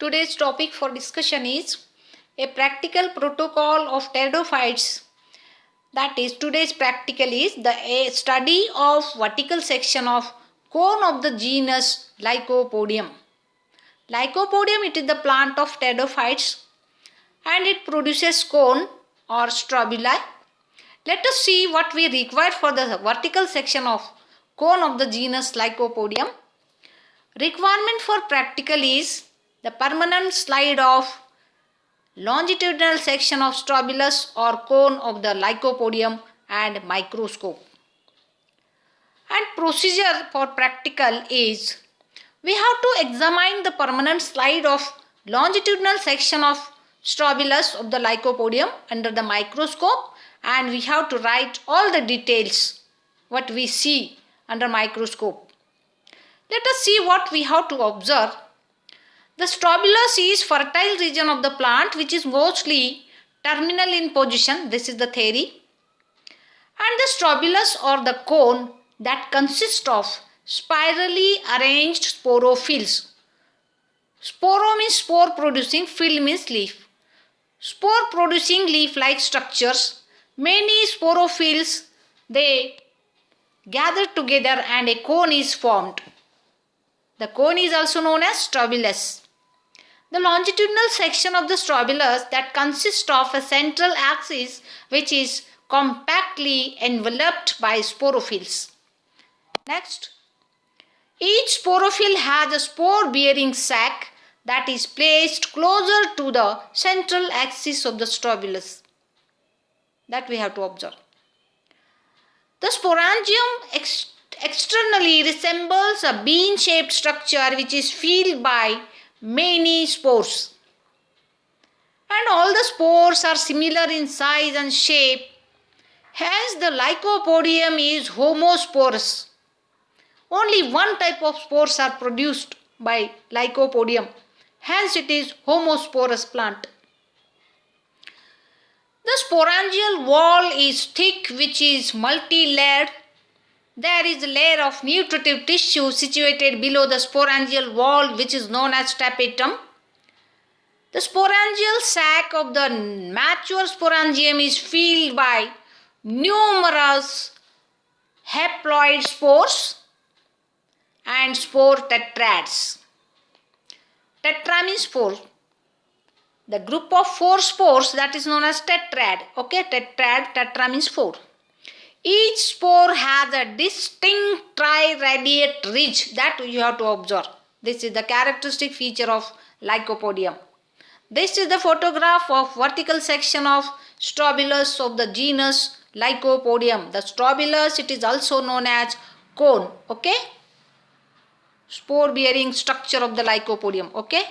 Today's topic for discussion is a practical protocol of pteridophytes. That is, today's practical is a study of vertical section of cone of the genus Lycopodium. Lycopodium, it is the plant of pteridophytes and it produces cone or strobili. Let us see what we require for the vertical section of cone of the genus Lycopodium. Requirement for practical is the permanent slide of longitudinal section of strobilus or cone of the Lycopodium and microscope. And procedure for practical is we have to examine the permanent slide of longitudinal section of strobilus of the Lycopodium under the microscope, and we have to write all the details what we see under microscope. Let us see what we have to observe. The strobilus is fertile region of the plant which is mostly terminal in position. This is the theory. And the strobilus or the cone that consists of spirally arranged sporophylls. Sporo means spore producing, phyll means leaf. Spore producing leaf like structures. Many sporophylls, they gather together and a cone is formed. The cone is also known as strobilus. The longitudinal section of the strobilus that consists of a central axis which is compactly enveloped by sporophylls. Next, each sporophyll has a spore-bearing sac that is placed closer to the central axis of the strobilus. That we have to observe. The sporangium externally resembles a bean-shaped structure which is filled by many spores. And all the spores are similar in size and shape. Hence the Lycopodium is homosporous. Only one type of spores are produced by Lycopodium. Hence it is homosporous plant. The sporangial wall is thick which is multi-layered. There is a layer of nutritive tissue situated below the sporangial wall which is known as tapetum. The sporangial sac of the mature sporangium is filled by numerous haploid spores and spore tetrads. Tetra means 4. The group of 4 spores, that is known as tetrad. Okay, tetra means 4. Each spore has a distinct triradiate ridge that you have to observe. This is the characteristic feature of Lycopodium. This is the photograph of vertical section of strobilus of the genus Lycopodium. The strobilus, it is also known as cone. Okay, spore bearing structure of the Lycopodium. Okay.